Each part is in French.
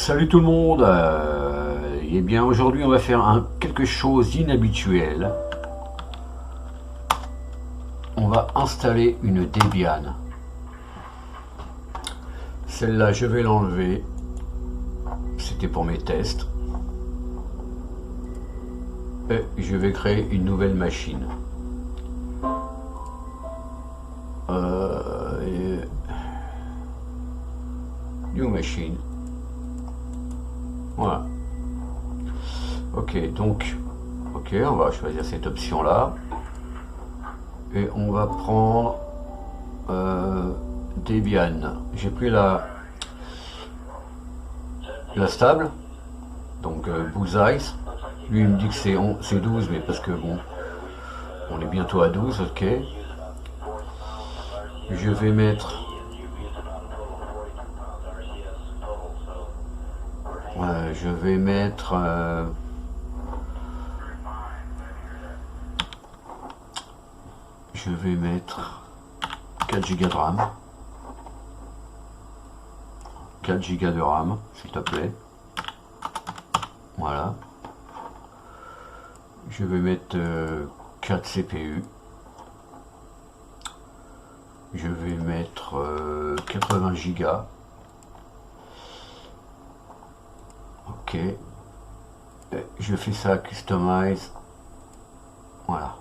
Salut tout le monde. Eh bien aujourd'hui on va faire quelque chose d'inhabituel. On va installer une Debian. Celle-là je vais l'enlever. C'était pour mes tests. Et je vais créer une nouvelle machine. New machine. Voilà. Ok, donc, on va choisir cette option-là. Et on va prendre Debian. J'ai pris la stable, donc Bullseye. Lui il me dit que c'est 12, mais parce que bon, on est bientôt à 12, ok. Je vais mettre je vais mettre 4 Go de RAM. 4 Go de RAM, s'il te plaît. Voilà. Je vais mettre 4 CPU. Je vais mettre 80 Go. Ok. Je fais ça customize. Voilà.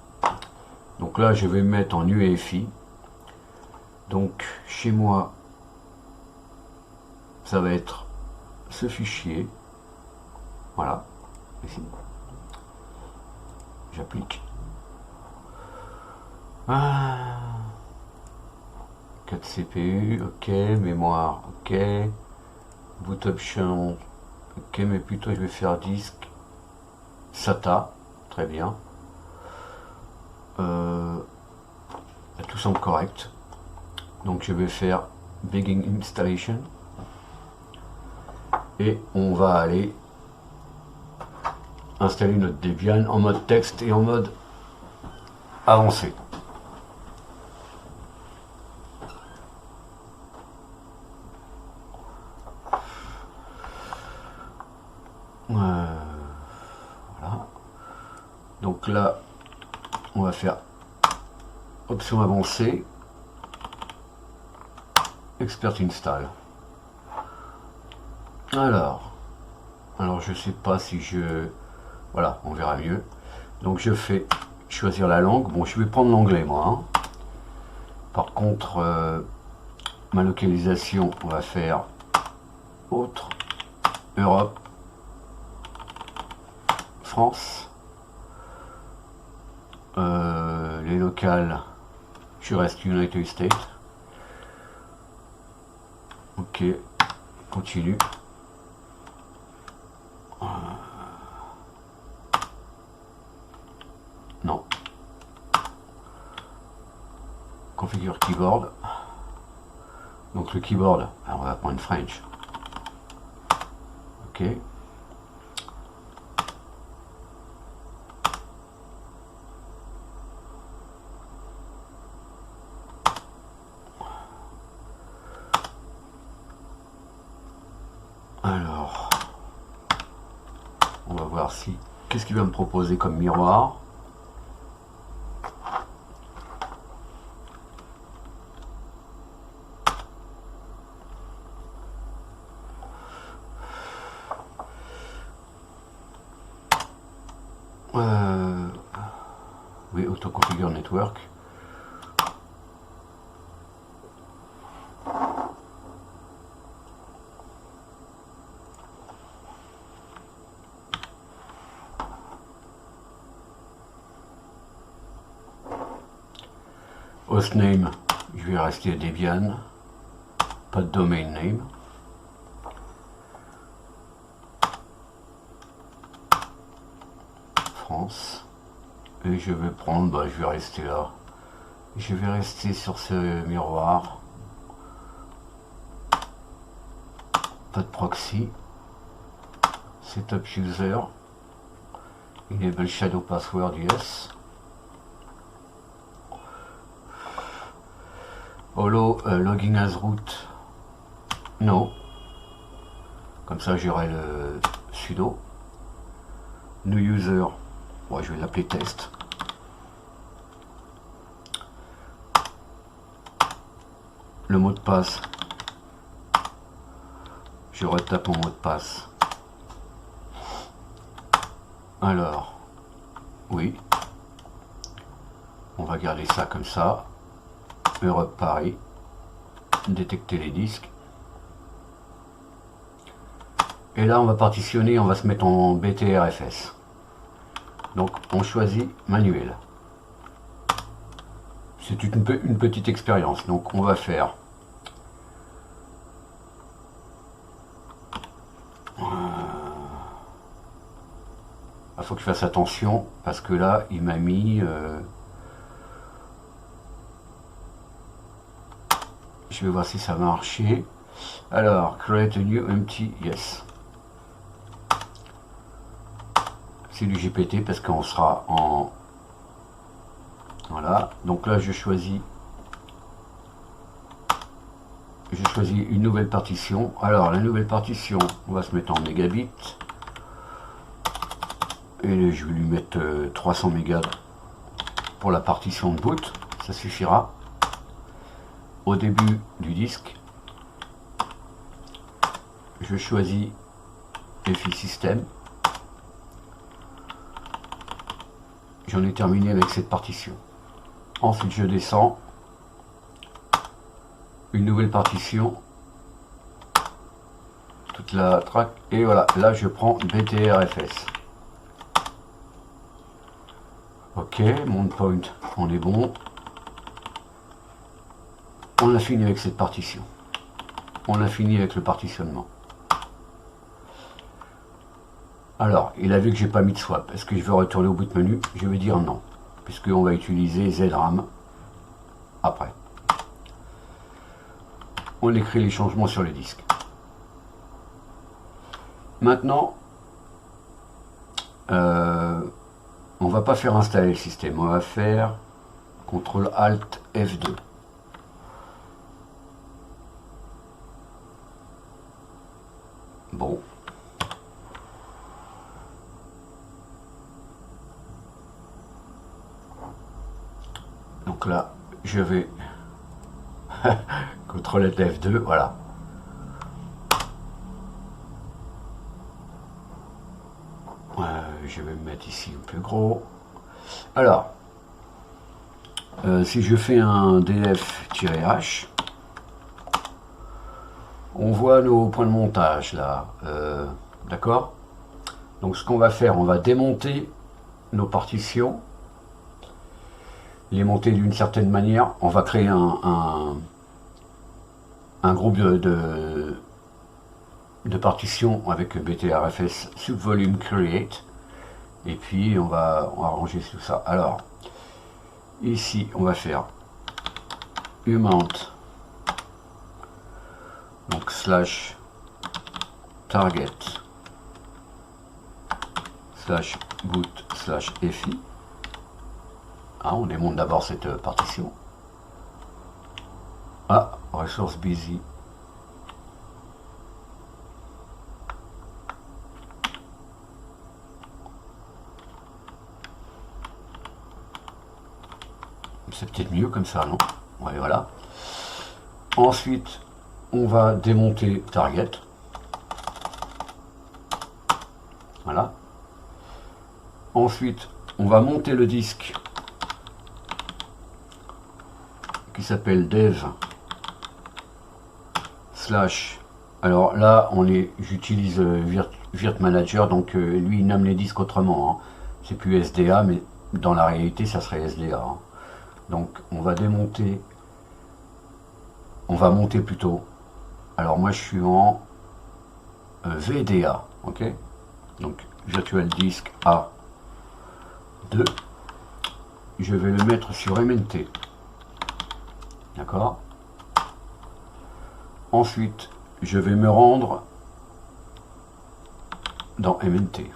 Donc là, je vais mettre en UEFI. Donc chez moi, ça va être ce fichier. Voilà. Ici. J'applique. 4 CPU, ok. Mémoire, ok. Boot option, ok. Mais plutôt, je vais faire disque SATA. Très bien. Tout semble correct. Donc je vais faire Begin Installation. Et on va aller installer notre Debian en mode texte et en mode avancé. Voilà. Donc là, on va faire option avancée, expert install. Alors je sais pas si voilà, on verra mieux. Donc je fais choisir la langue. Bon, je vais prendre l'anglais moi, hein. Par contre, ma localisation, on va faire autre, Europe, France. Les locales, je reste United States. Ok, continue. Non. Configure keyboard. Donc le keyboard, alors on va prendre French. Ok. Alors, on va voir si qu'est-ce qu'il va me proposer comme miroir. Oui, auto-configure network. Hostname, je vais rester Debian, pas de domain name. France. Et je vais prendre, je vais rester là. Je vais rester sur ce miroir. Pas de proxy. Setup user. Enable shadow password, yes. Holo login as root. No. Comme ça j'aurai le sudo. New user, bon, je vais l'appeler test. Le mot de passe, je retape mon mot de passe. Alors, oui, on va garder ça comme ça. Europe Paris, détecter les disques. Et là, on va partitionner, on va se mettre en BTRFS. Donc, on choisit manuel. C'est une petite expérience. Donc, on va faire. Il faut que je fasse attention parce que là, il m'a mis. Je vais voir si ça va marcher. Alors, create a new empty, yes. C'est du GPT parce qu'on sera en... Voilà, donc là je choisis une nouvelle partition. Alors la nouvelle partition, on va se mettre en mégabits. Et je vais lui mettre 300 mégas pour la partition de boot, ça suffira. Au début du disque, je choisis FI System. J'en ai terminé avec cette partition. Ensuite, je descends. Une nouvelle partition. Toute la track. Et voilà, là, je prends BTRFS. Ok, mount point, on est bon. On a fini avec cette partition. On a fini avec le partitionnement. Alors, il a vu que j'ai pas mis de swap. Est-ce que je vais retourner au bout de menu? Je vais dire non, puisqu'on va utiliser ZRAM après. On écrit les changements sur le disque. Maintenant, on va pas faire installer le système. On va faire CTRL ALT F2. Bon. Donc là, je vais CTRL F2, voilà. Je vais me mettre ici un peu gros. Alors, si je fais un df-h, on voit nos points de montage là. D'accord? Donc ce qu'on va faire, on va démonter nos partitions. Les monter d'une certaine manière. On va créer un groupe de partitions avec BTRFS subvolume create, et puis on va arranger tout ça. Alors ici on va faire umount, donc slash target slash boot slash fi. On démonte d'abord cette partition. Resource busy. C'est peut-être mieux comme ça, non? Ouais, voilà. Ensuite, on va démonter target. Voilà. Ensuite, on va monter le disque qui s'appelle dev slash. Alors là, j'utilise Virt Manager, donc lui il nomme les disques autrement. C'est plus SDA, mais dans la réalité, ça serait SDA. Donc on va démonter, on va monter plutôt. Alors moi je suis en VDA, ok. Donc Virtual Disk A2. Je vais le mettre sur MNT. D'accord. Ensuite, je vais me rendre dans MNT.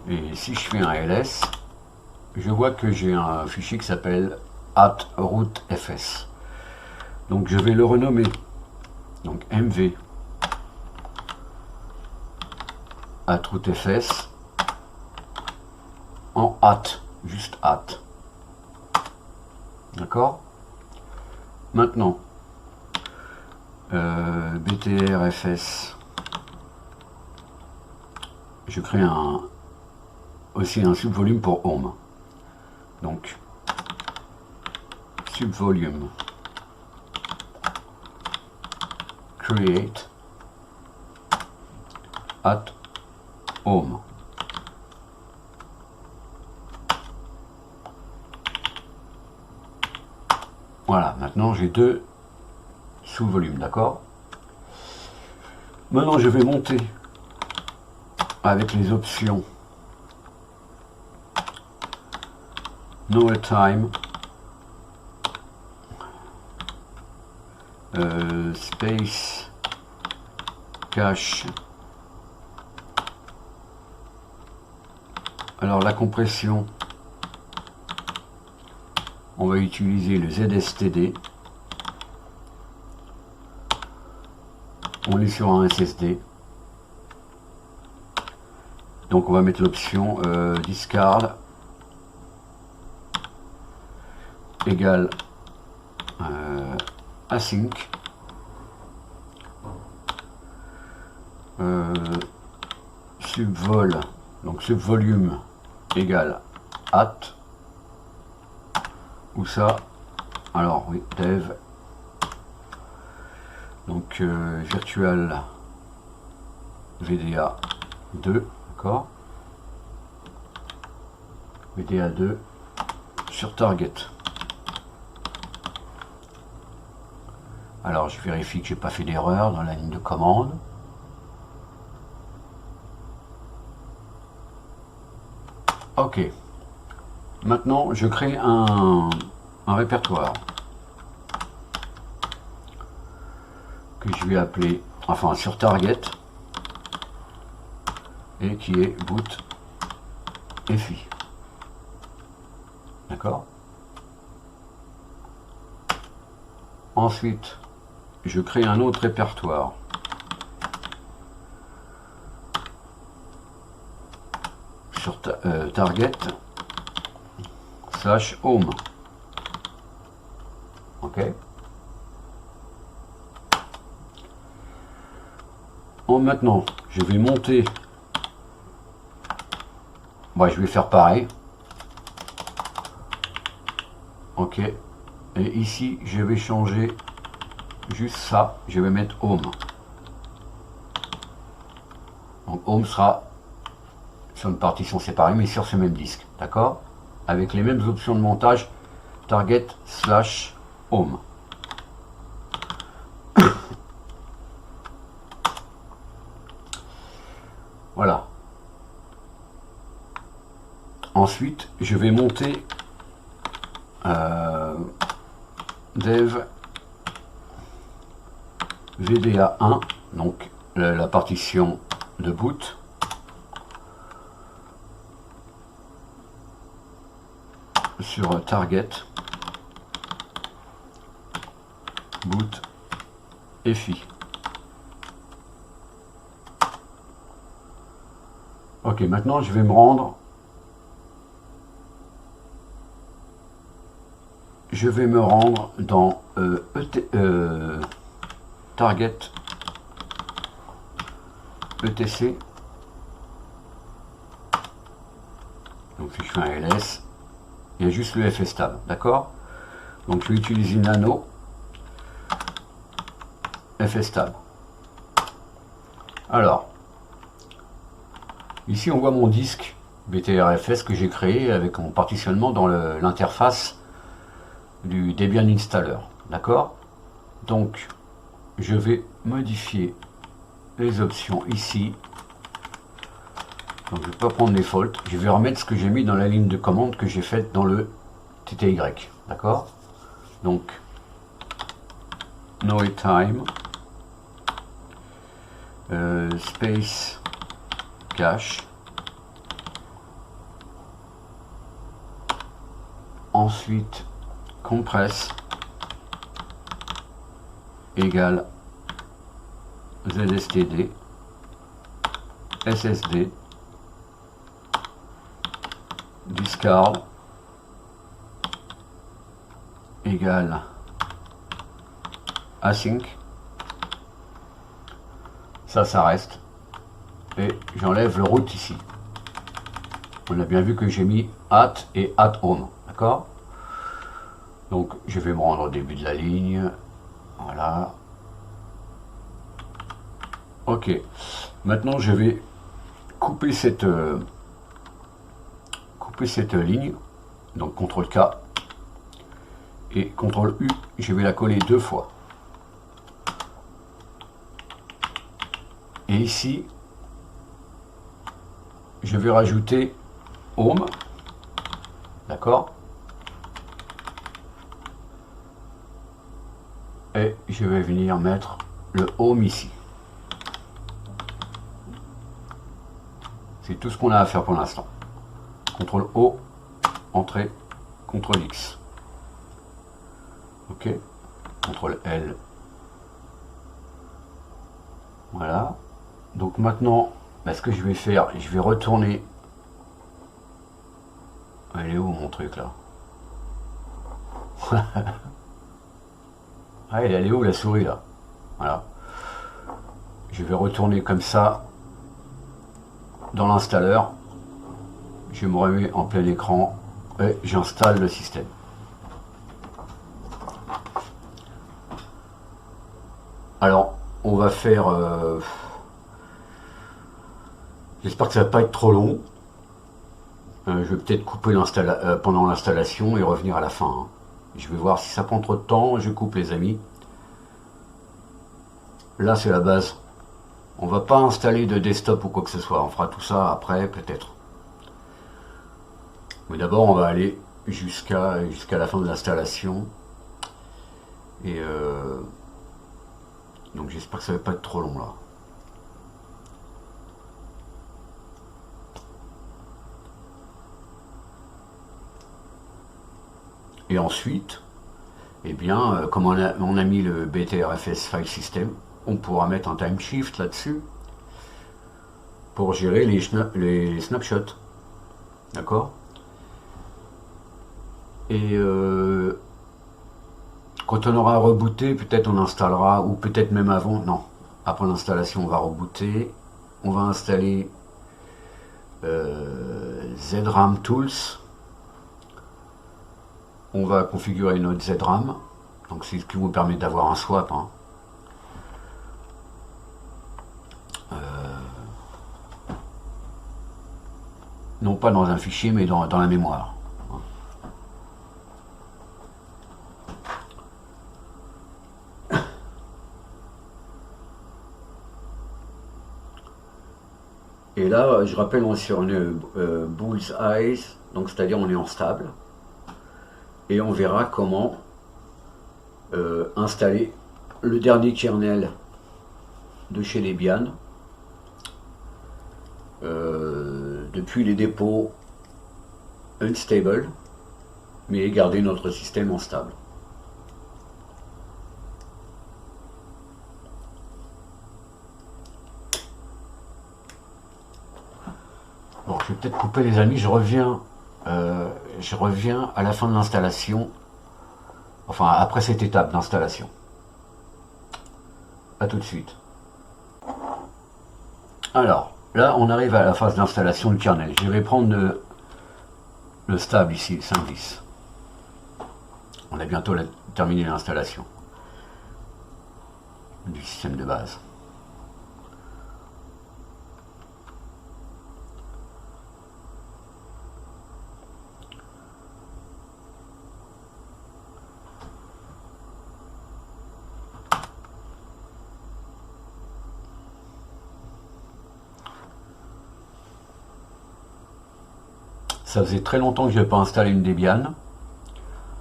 Et si je fais un ls, je vois que j'ai un fichier qui s'appelle @rootfs. Donc je vais le renommer. Donc MV @rootfs en hâte, juste hâte. D'accord? Maintenant, btrfs, je crée aussi un subvolume pour home. Donc, subvolume create @home. Voilà, maintenant j'ai deux sous-volumes, d'accord? Maintenant je vais monter avec les options No Time, Space, Cache. Alors la compression, on va utiliser le ZSTD. On est sur un SSD. Donc on va mettre l'option discard égale async subvol, donc subvolume égale at, ou ça, alors oui, dev, donc virtual VDA 2, d'accord, VDA 2 sur target. Alors je vérifie que j'ai pas fait d'erreur dans la ligne de commande. Ok. Maintenant je crée un répertoire que je vais appeler, enfin sur target, et qui est boot FI. D'accord. Ensuite je crée un autre répertoire sur target / home. Ok. Maintenant je vais monter, bon, je vais faire pareil. Ok. Et ici je vais changer juste ça, je vais mettre home. Donc home sera sur une partition séparée mais sur ce même disque, d'accord, avec les mêmes options de montage, target / home. Voilà. Ensuite je vais monter dev VDA 1, donc la partition de boot, sur target boot FI. Ok, maintenant je vais me rendre, dans target ETC. Donc si je fais un ls, il y a juste le fstab, d'accord. Donc je vais utiliser nano fstab. Alors ici on voit mon disque BTRFS que j'ai créé avec mon partitionnement dans l'interface du Debian Installer, d'accord. Donc je vais modifier les options ici. Donc je ne vais pas prendre les default, je vais remettre ce que j'ai mis dans la ligne de commande que j'ai faite dans le TTY, d'accord. Donc no time space cache, ensuite compress égale ZSTD SSD discard égale async. Ça reste. Et j'enlève le root ici. On a bien vu que j'ai mis at et at home. D'accord? Donc je vais me rendre au début de la ligne. Voilà. Ok. Maintenant je vais couper cette ligne. Donc CTRL K et CTRL U. Je vais la coller 2 fois. Et ici, je vais rajouter home. D'accord? Et je vais venir mettre le home ici. C'est tout ce qu'on a à faire pour l'instant. CTRL O, entrée, CTRL X. Ok, CTRL L. Voilà. Donc maintenant, ce que je vais faire, je vais retourner. Elle est où mon truc là? Ah, elle est où la souris là? Voilà. Je vais retourner comme ça dans l'installeur. Je me remets en plein écran et j'installe le système. Alors, on va faire... J'espère que ça va pas être trop long. Je vais peut-être couper pendant l'installation et revenir à la fin. Hein. Je vais voir si ça prend trop de temps. Je coupe les amis. Là, c'est la base. On va pas installer de desktop ou quoi que ce soit. On fera tout ça après, peut-être. Mais d'abord, on va aller jusqu'à la fin de l'installation. Et donc j'espère que ça va pas être trop long là. Et ensuite, eh bien, comme on a mis le BTRFS File System, on pourra mettre un time shift là-dessus pour gérer les snapshots. D'accord? Et quand on aura rebooté, peut-être on installera, ou peut-être même avant, non, après l'installation on va rebooter, on va installer ZRAM Tools, on va configurer notre ZRAM, donc c'est ce qui vous permet d'avoir un swap. Hein. Non pas dans un fichier, mais dans la mémoire. Et là, je rappelle, on est sur une bullseye, donc c'est-à-dire on est en stable. Et on verra comment installer le dernier kernel de chez Debian depuis les dépôts unstable, mais garder notre système en stable. Bon, je vais peut-être couper les amis, je reviens à la fin de l'installation, enfin après cette étape d'installation. A tout de suite. Alors, là on arrive à la phase d'installation du kernel. Je vais prendre le stable ici, 5.10. On a bientôt terminé l'installation du système de base. Ça faisait très longtemps que je n'avais pas installé une Debian,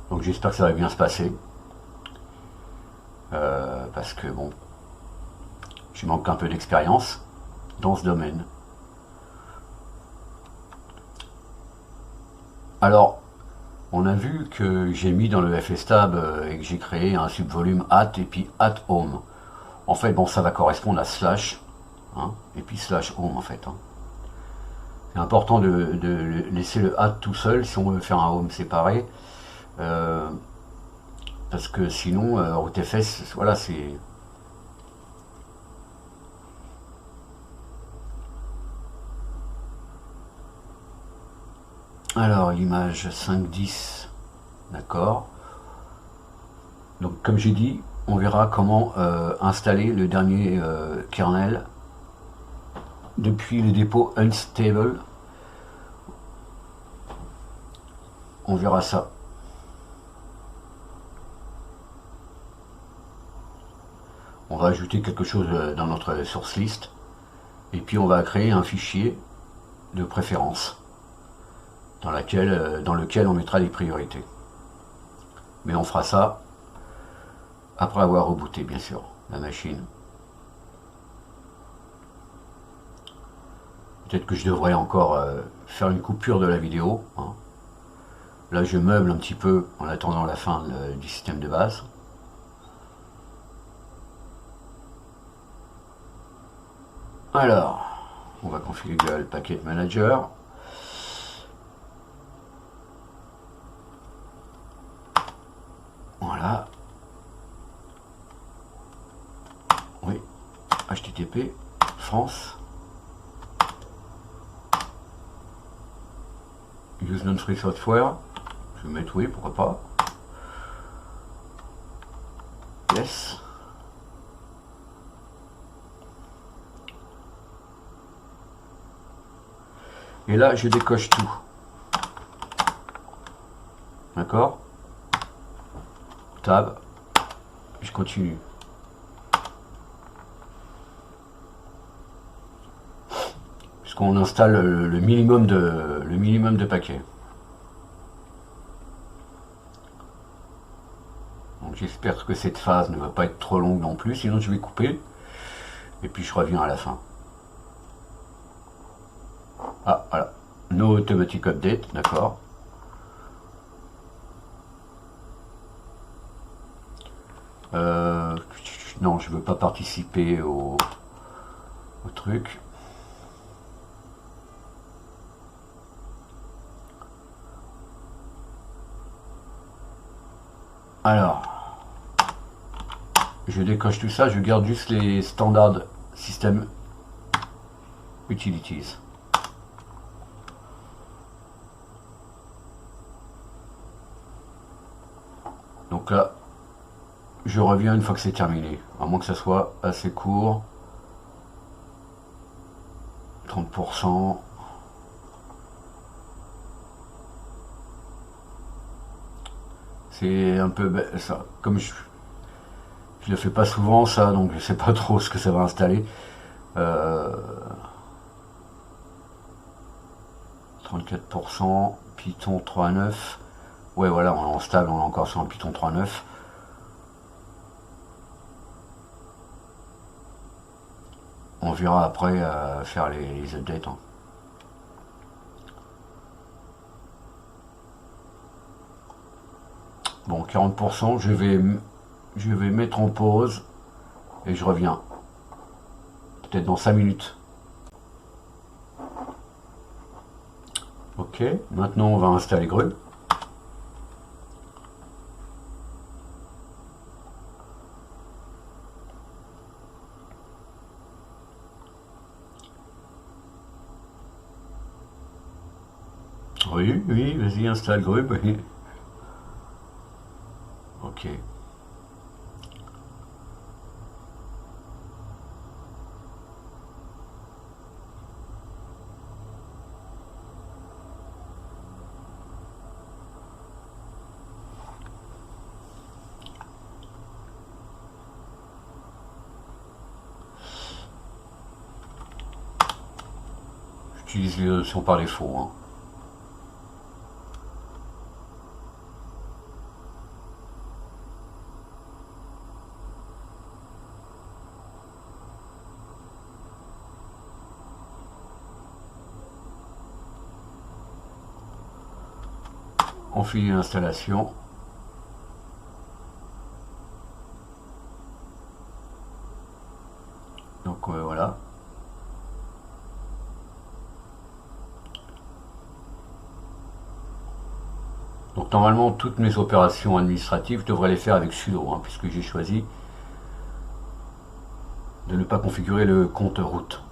donc j'espère que ça va bien se passer. Parce que bon, je manque un peu d'expérience dans ce domaine. Alors, On a vu que j'ai mis dans le FSTab et que j'ai créé un subvolume at et puis at home. En fait, bon, ça va correspondre à slash, hein, et puis slash home en fait. Hein. C'est important de laisser le at tout seul si on veut faire un home séparé. Parce que sinon, rootfs, voilà, c'est... Alors, l'image 5.10, d'accord. Donc, comme j'ai dit, on verra comment installer le dernier kernel depuis le dépôt unstable. On verra ça. On va ajouter quelque chose dans notre source list. Et puis, on va créer un fichier de préférence dans lequel on mettra les priorités. Mais on fera ça après avoir rebooté, bien sûr, la machine. Peut-être que je devrais encore faire une coupure de la vidéo. Hein. Là, je meuble un petit peu en attendant la fin du système de base. Alors, on va configurer le Packet Manager. Voilà. Oui. HTTP France. Use non-free software. Je vais mettre oui, pourquoi pas. Yes. Et là, je décoche tout. D'accord? Tab. Je continue. Puisqu'on installe le minimum de paquets. Donc j'espère que cette phase ne va pas être trop longue non plus, sinon je vais couper. Et puis je reviens à la fin. Ah, voilà. No automatic update, d'accord. Non, je veux pas participer au truc. Alors, je décoche tout ça, je garde juste les standards système utilities. Donc là, je reviens une fois que c'est terminé, à moins que ça soit assez court. 30%. C'est un peu ça. Comme je le fais pas souvent ça, donc je sais pas trop ce que ça va installer. 34%, Python 3.9. Ouais, voilà, on est en stable, on est encore sur un Python 3.9. On verra après faire les updates. Hein. Bon, 40%, je vais mettre en pause et je reviens. Peut-être dans 5 minutes. Ok, maintenant on va installer Gru. Oui, oui, vas-y, installe Gru. Ok. J'utilise les options par défaut. Hein. On finit l'installation. Donc voilà. Donc normalement toutes mes opérations administratives, je devrais les faire avec sudo, hein, puisque j'ai choisi de ne pas configurer le compte route.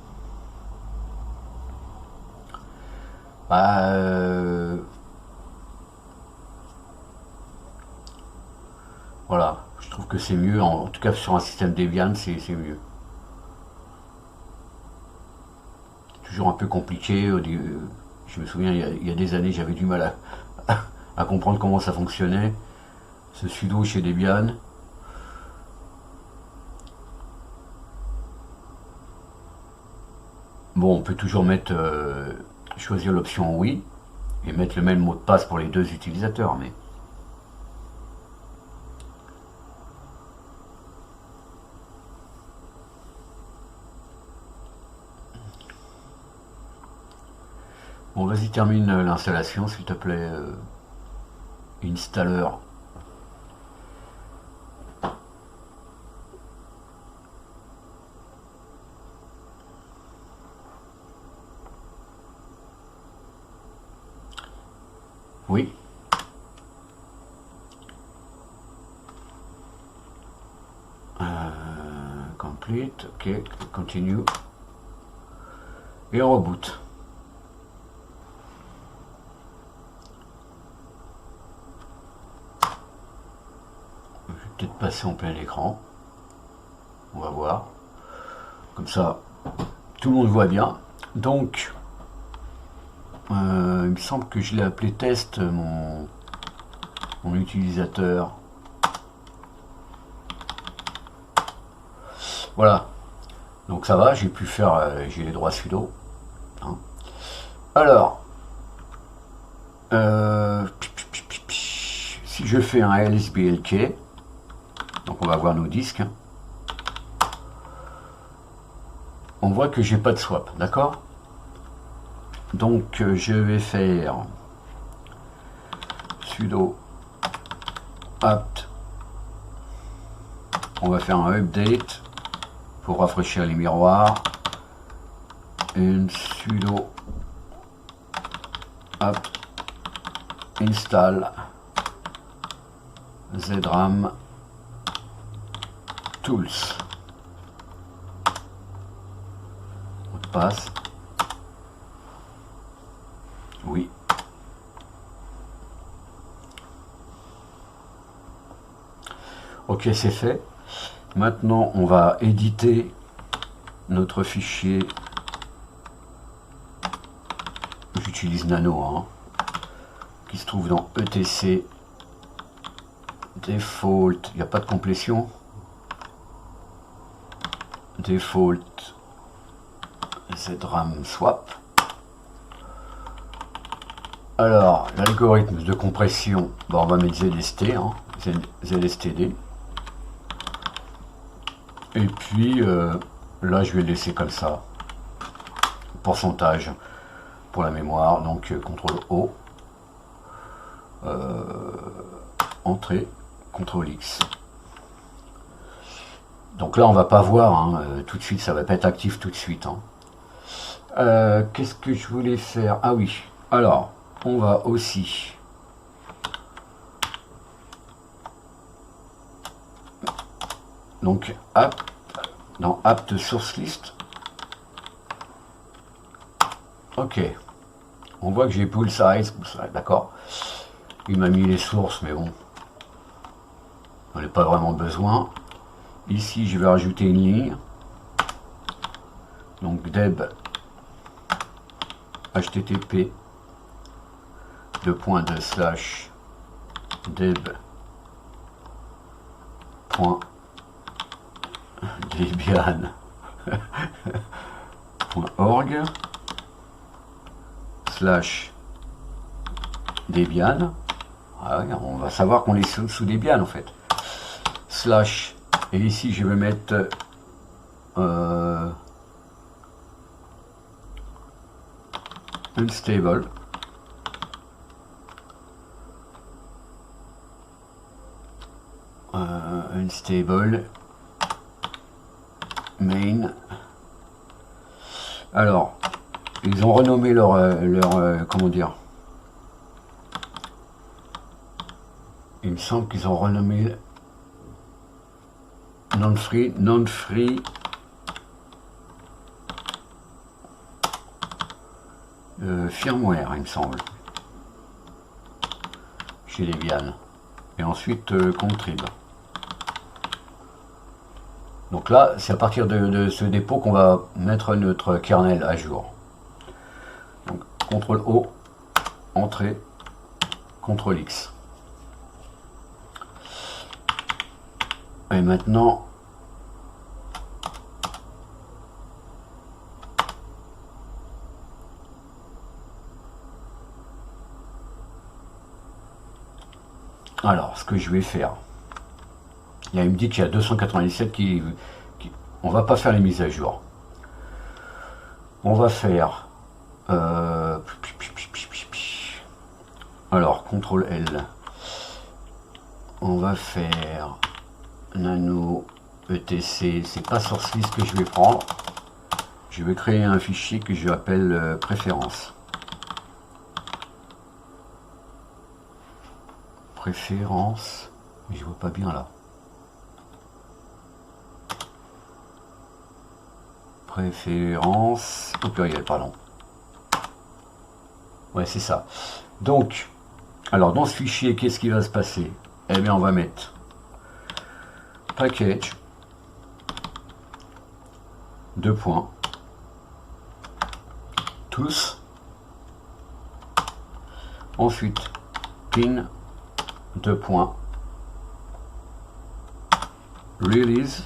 Voilà, je trouve que c'est mieux, en tout cas sur un système Debian, c'est mieux. Toujours un peu compliqué, je me souviens il y a des années j'avais du mal à comprendre comment ça fonctionnait, ce sudo chez Debian. Bon, on peut toujours mettre choisir l'option oui et mettre le même mot de passe pour les deux utilisateurs, mais bon, vas-y, termine l'installation s'il te plaît, installeur. Oui. Complete, ok, continue. Et on reboot. Je vais peut-être passer en plein écran. On va voir. Comme ça, tout le monde voit bien. Donc, il me semble que je l'ai appelé test, mon utilisateur. Voilà. Donc ça va, j'ai pu faire, j'ai les droits sudo. Hein. Alors, si je fais un lsblk, donc on va voir nos disques, hein, on voit que j'ai pas de swap, d'accord? Donc je vais faire sudo apt, on va faire un update pour rafraîchir les miroirs, une sudo apt install ZRAM tools, mot de passe, oui. Ok, c'est fait. Maintenant, on va éditer notre fichier. J'utilise Nano, hein, qui se trouve dans etc default. Il n'y a pas de complétion. Default ZRAM swap. Alors, l'algorithme de compression, bon, on va mettre ZST, hein, ZSTD. Et puis, là, je vais le laisser comme ça. Pourcentage pour la mémoire, donc CTRL O. Entrée, CTRL X. Donc là, on va pas voir, hein, tout de suite, ça va pas être actif tout de suite. Hein. Qu'est-ce que je voulais faire? Ah oui, alors, on va aussi donc apt, dans apt source list. Ok, on voit que j'ai pool size, d'accord. Il m'a mis les sources, mais bon, on n'a pas vraiment besoin. Ici, je vais rajouter une ligne. Donc deb http deb.debian.org /debian. Ah oui, on va savoir qu'on est sous Debian en fait. Slash, et ici je vais mettre unstable unstable main. Alors, ils ont renommé leur comment dire, il me semble qu'ils ont renommé non-free firmware, il me semble, chez Debian. Et ensuite contrib. Donc là, c'est à partir de ce dépôt qu'on va mettre notre kernel à jour. Donc CTRL O, entrée, CTRL X. Et maintenant, alors ce que je vais faire, il me dit qu'il y a 297 qui on va pas faire les mises à jour. On va faire alors CTRL L. On va faire nano etc. C'est pas source list que je vais prendre. Je vais créer un fichier que je appelle préférences. Préférences, mais je vois pas bien là. Préférences au pluriel, pardon. Ouais, c'est ça. Donc, alors dans ce fichier, qu'est-ce qui va se passer? Eh bien, on va mettre package, deux points, tous, ensuite pin, deux points, release,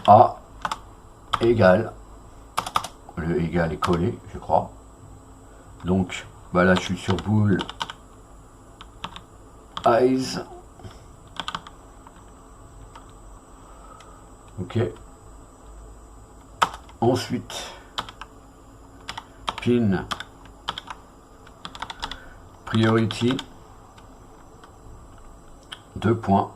A égale, le égal est collé, je crois. Donc, bah là, je suis sur bool eyes. Ok. Ensuite, pin priority, deux points.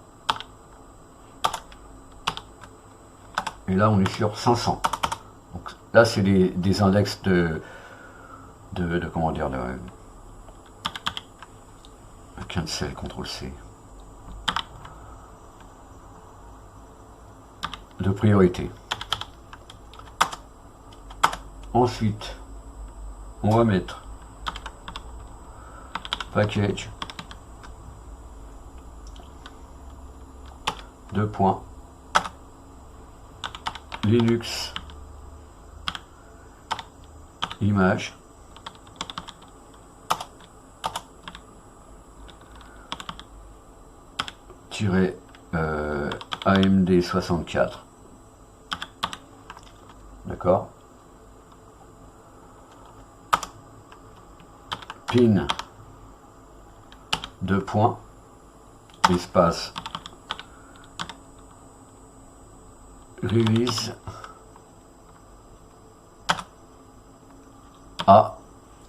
Et là, on est sur 500. Donc là, c'est des index de comment dire, de cancel, CTRL C, de priorité. Ensuite, on va mettre package, deux points, Linux, image, tiret AMD 64. D'accord. Pin, deux points, espace, release, A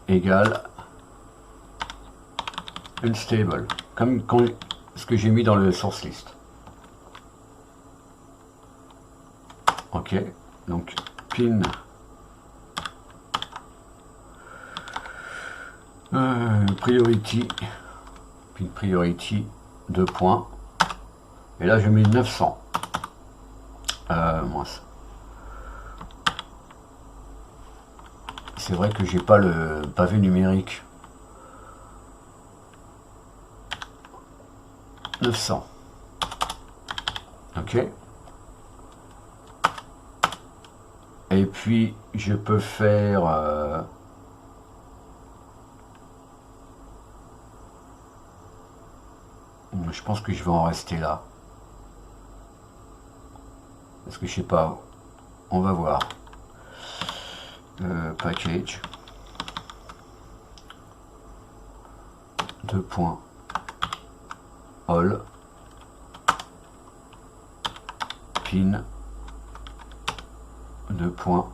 égale unstable, comme ce que j'ai mis dans le source list. Ok, donc pin priority, pin priority, deux points, et là je mets 900. Moi, c'est vrai que j'ai pas le pavé numérique. 900. Ok. Et puis je peux faire je pense que je vais en rester là. Parce que je sais pas. On va voir. Package. Deux points. All. Pin. Deux points.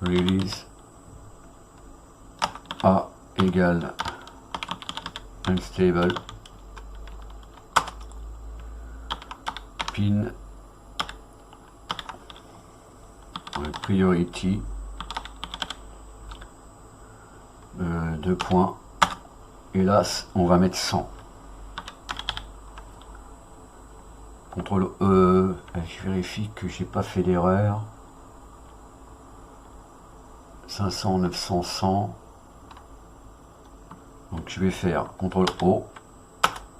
Release. A égale unstable pin priority 2 points, et là on va mettre 100. CTRL E, je vérifie que j'ai pas fait d'erreur. 500, 900, 100. Donc je vais faire CTRL O,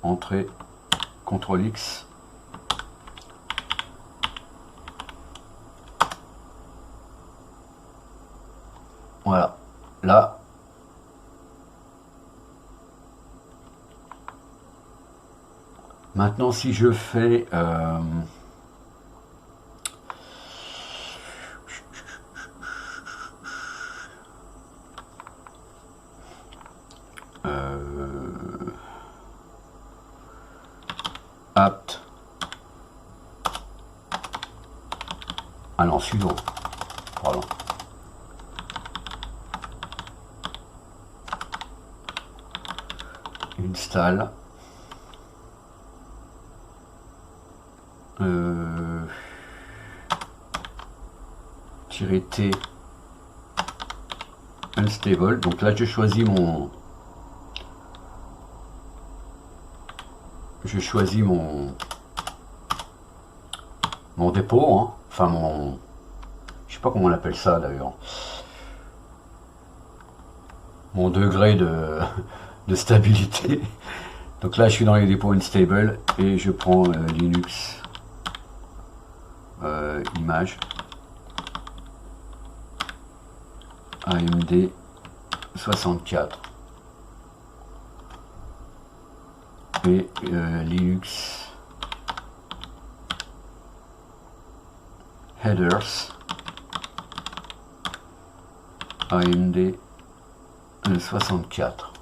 entrée, CTRL X. Voilà, là. Maintenant, si je fais apt, ah non, sudo, pardon. Install. T unstable. Donc là je choisis mon dépôt, hein. Enfin je sais pas comment on appelle ça d'ailleurs, mon degré de stabilité. Donc là je suis dans les dépôts unstable et je prends Linux image AMD 64 et Linux headers AMD 64.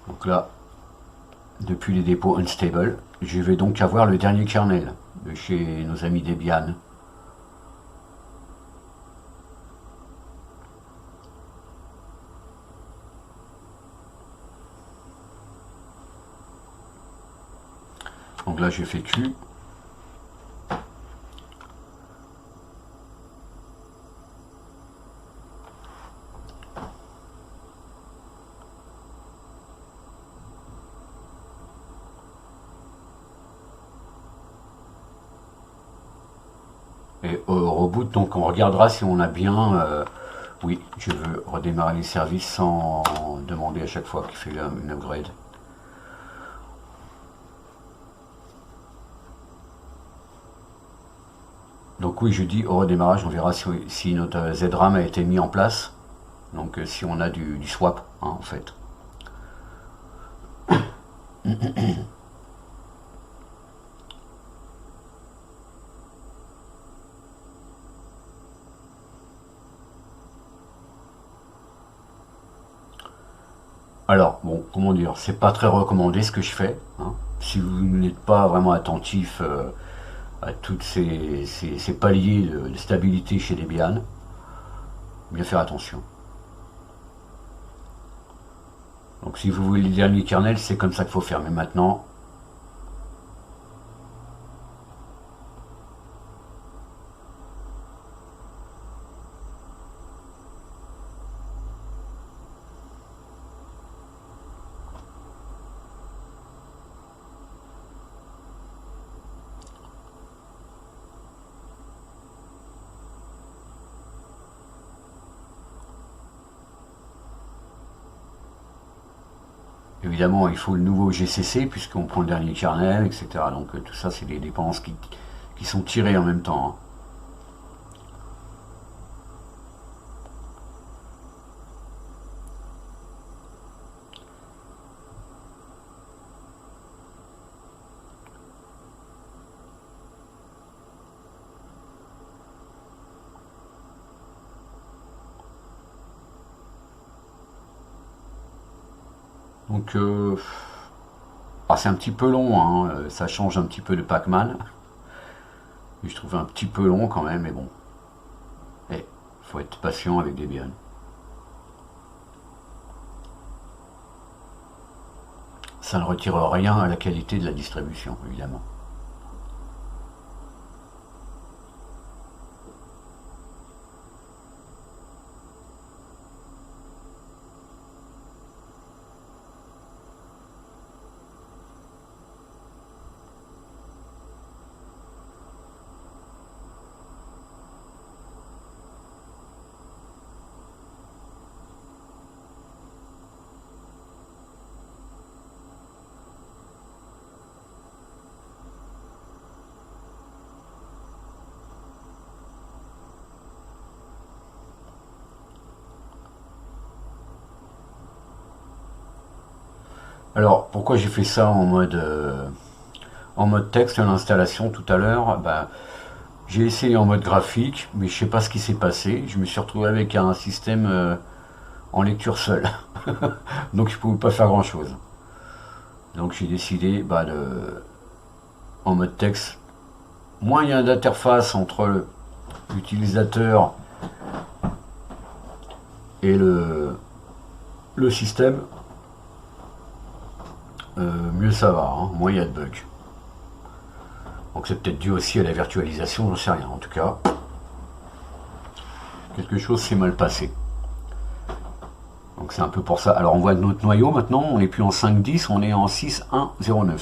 Donc là, depuis les dépôts unstable, je vais donc avoir le dernier kernel de chez nos amis Debian. Donc là, je fais Q. Et au reboot, donc on regardera si on a bien... oui, je veux redémarrer les services sans demander à chaque fois qu'il fait une upgrade. Donc oui, je dis au redémarrage, on verra si notre ZRAM a été mis en place. Donc si on a du swap, hein, en fait. Alors, bon, comment dire, c'est pas très recommandé ce que je fais, hein. Si vous n'êtes pas vraiment attentif à tous ces paliers de stabilité chez Debian, bien faire attention. Donc si vous voulez le dernier kernel, c'est comme ça qu'il faut faire. Mais maintenant, évidemment, il faut le nouveau GCC puisqu'on prend le dernier kernel, etc. Donc tout ça, c'est des dépendances qui sont tirées en même temps, hein. Donc, c'est un petit peu long, hein, ça change un petit peu de Pac-Man. Je trouve un petit peu long quand même, mais bon. Il faut être patient avec Debian. ça ne retire rien à la qualité de la distribution, évidemment. Alors, pourquoi j'ai fait ça en mode texte à l'installation tout à l'heure? Ben, j'ai essayé en mode graphique, mais je sais pas ce qui s'est passé. Je me suis retrouvé avec un système en lecture seule. Donc je pouvais pas faire grand chose. Donc j'ai décidé en mode texte. Moins il y a d'interface entre l'utilisateur et le système, mieux ça va, hein, moins il y a de bugs. Donc c'est peut-être dû aussi à la virtualisation, j'en sais rien. En tout cas, quelque chose s'est mal passé. Donc c'est un peu pour ça. Alors on voit notre noyau maintenant, on n'est plus en 5.10, on est en 6.1.09.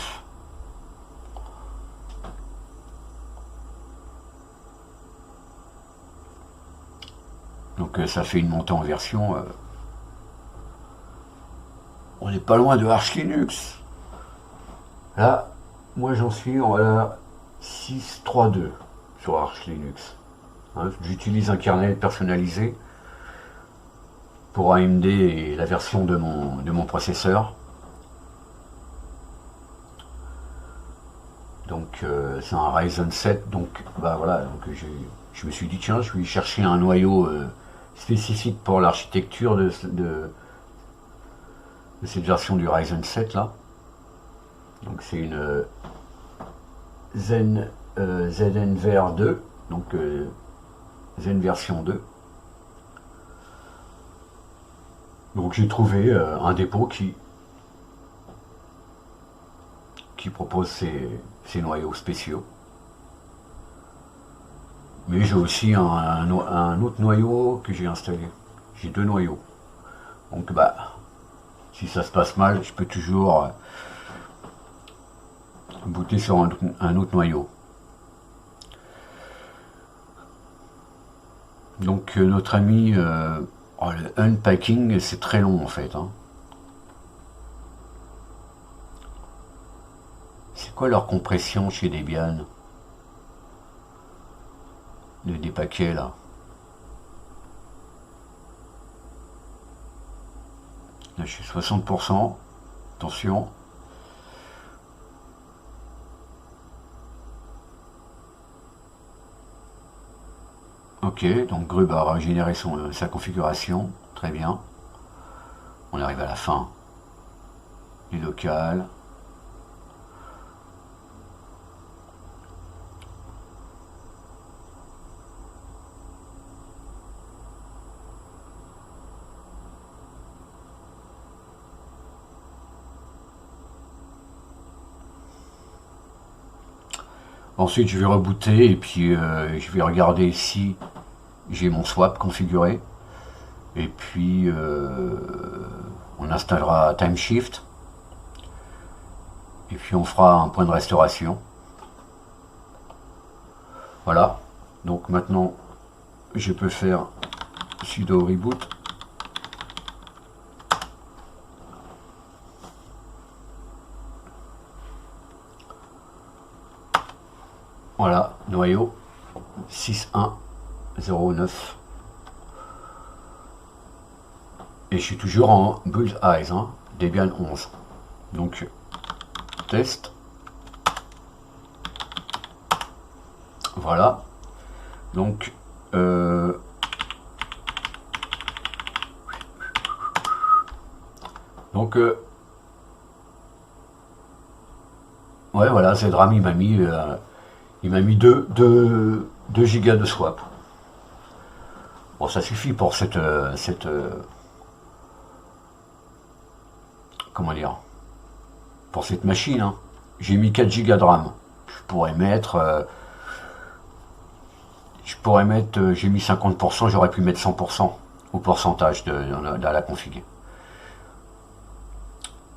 Donc ça fait une montée en version. On n'est pas loin de Arch Linux. Là, moi j'en suis en la 6.3.2 sur Arch Linux. Hein, j'utilise un kernel personnalisé pour AMD et la version de mon processeur. Donc c'est un Ryzen 7. Donc bah voilà, donc je me suis dit tiens, je vais chercher un noyau spécifique pour l'architecture de cette version du Ryzen 7 là. Donc c'est une ZenVer 2, donc Zen version 2. Donc j'ai trouvé un dépôt qui propose ces noyaux spéciaux. Mais j'ai aussi un autre noyau que j'ai installé. J'ai deux noyaux. Donc bah si ça se passe mal, je peux toujours booter sur un autre noyau. Donc notre ami le unpacking, c'est très long en fait. Hein. C'est quoi leur compression chez Debian des paquets là? Là je suis 60%. Attention. Ok, donc Grub a régénéré sa configuration. Très bien. On arrive à la fin. Du local. Ensuite, je vais rebooter et puis je vais regarder si j'ai mon swap configuré. Et puis, on installera Timeshift. Et puis, on fera un point de restauration. Voilà. Donc maintenant, je peux faire sudo reboot. Voilà, noyau 6.1.0.9. Et je suis toujours en Build Eyes, hein, Debian 11. Donc, test. Voilà. Donc, ouais, voilà, Zedram, il m'a mis 2 gigas de swap. Bon, ça suffit pour cette comment dire, pour cette machine, hein. J'ai mis 4 Go de RAM. J'ai mis 50%, j'aurais pu mettre 100% au pourcentage de la config.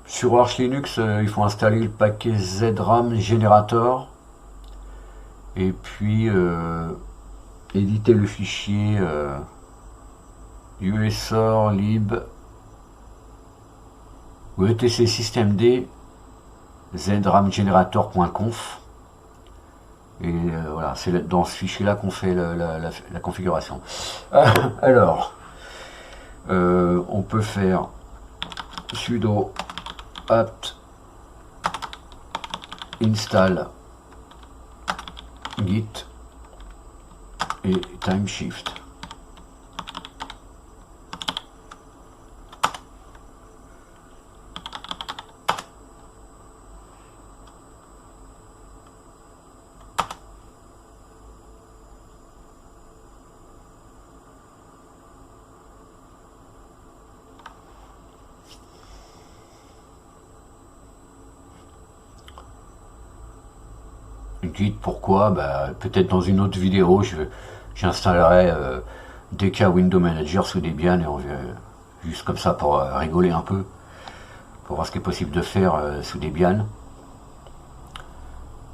Sur Arch Linux, il faut installer le paquet ZRAM Generator et puis éditer le fichier usr lib ou etc systemd zramgenerator.conf et voilà, c'est dans ce fichier là qu'on fait la configuration. Alors on peut faire sudo apt install git et timeshift. Git, pourquoi? Peut-être dans une autre vidéo, j'installerai DK Window Manager sous Debian et on verra, juste comme ça pour rigoler un peu, pour voir ce qui est possible de faire sous Debian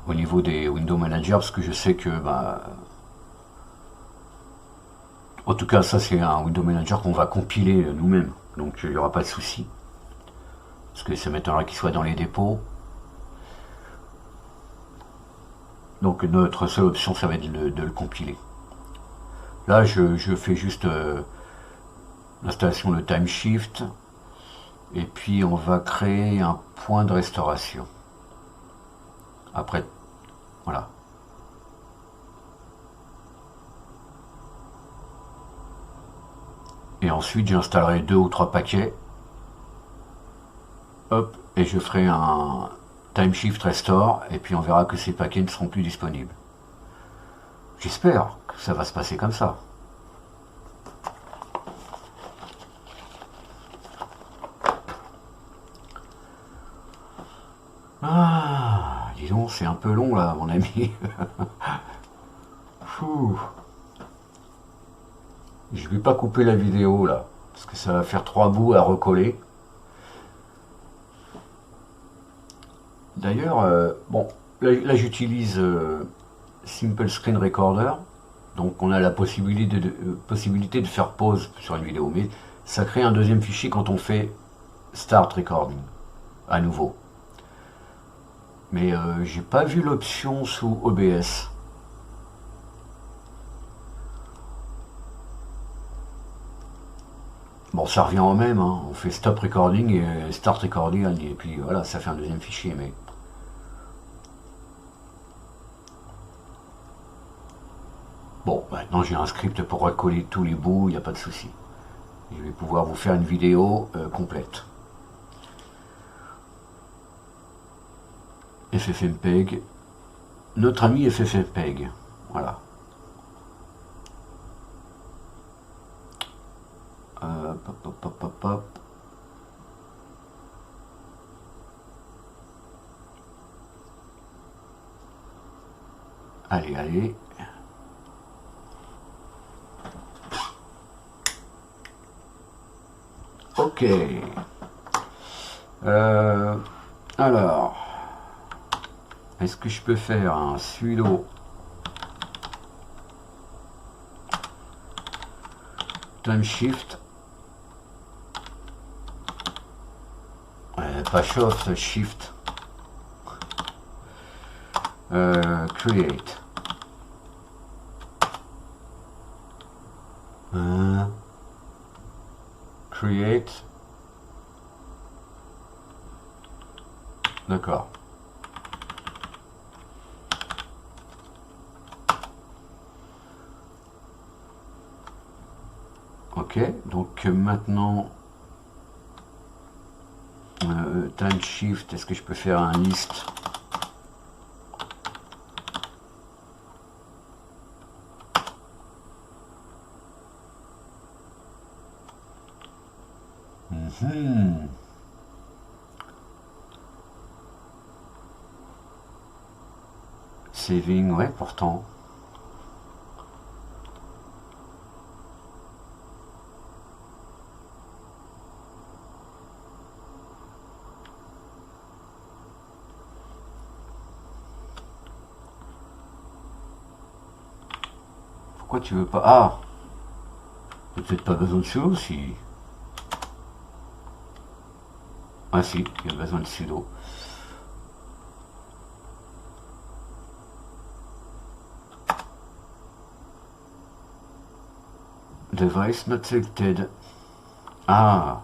au niveau des Window Manager, parce que je sais que en tout cas ça c'est un Window Manager qu'on va compiler nous-mêmes, donc il n'y aura pas de souci, parce que ça m'étonnerait qu'il soit dans les dépôts. Donc notre seule option, ça va être de le compiler. Là, je fais juste l'installation de timeshift. Et puis, on va créer un point de restauration. Après, voilà. Et ensuite, j'installerai 2 ou 3 paquets. Hop, et je ferai un timeshift restore, et puis on verra que ces paquets ne seront plus disponibles. J'espère que ça va se passer comme ça. Ah, dis donc, c'est un peu long là, mon ami. Fou. Je vais pas couper la vidéo là, parce que ça va faire 3 bouts à recoller. D'ailleurs, bon, là j'utilise Simple Screen Recorder, donc on a la possibilité de faire pause sur une vidéo, mais ça crée un deuxième fichier quand on fait Start Recording, à nouveau. Mais j'ai pas vu l'option sous OBS. Bon, ça revient au même, hein. On fait Stop Recording et Start Recording, et puis voilà, ça fait un deuxième fichier, mais... Bon, maintenant j'ai un script pour recoller tous les bouts, il n'y a pas de souci. Je vais pouvoir vous faire une vidéo complète. FFmpeg, notre ami FFmpeg, voilà. Hop. Allez. Ok. Alors, est-ce que je peux faire un sudo timeshift, pas shift, shift, create, create, d'accord. Ok, donc maintenant timeshift, est-ce que je peux faire un list? Saving, ouais, pourtant. Pourquoi tu veux pas... Ah, j'ai peut-être pas besoin de sudo si... Ah si, il y a besoin de sudo. Device not selected. Ah.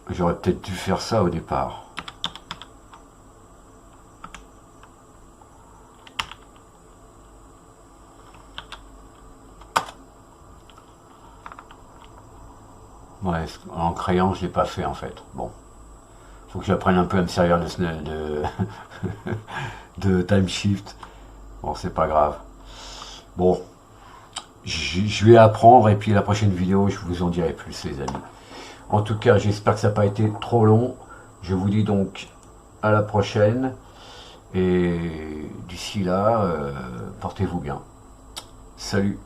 J'aurais peut-être dû faire ça au départ. Ouais, en crayon, je l'ai pas fait en fait. Bon. Faut que j'apprenne un peu à me servir de time shift. Bon, c'est pas grave. Bon, je vais apprendre et puis la prochaine vidéo, je vous en dirai plus, les amis. En tout cas, j'espère que ça n'a pas été trop long. Je vous dis donc à la prochaine. Et d'ici là, portez-vous bien. Salut!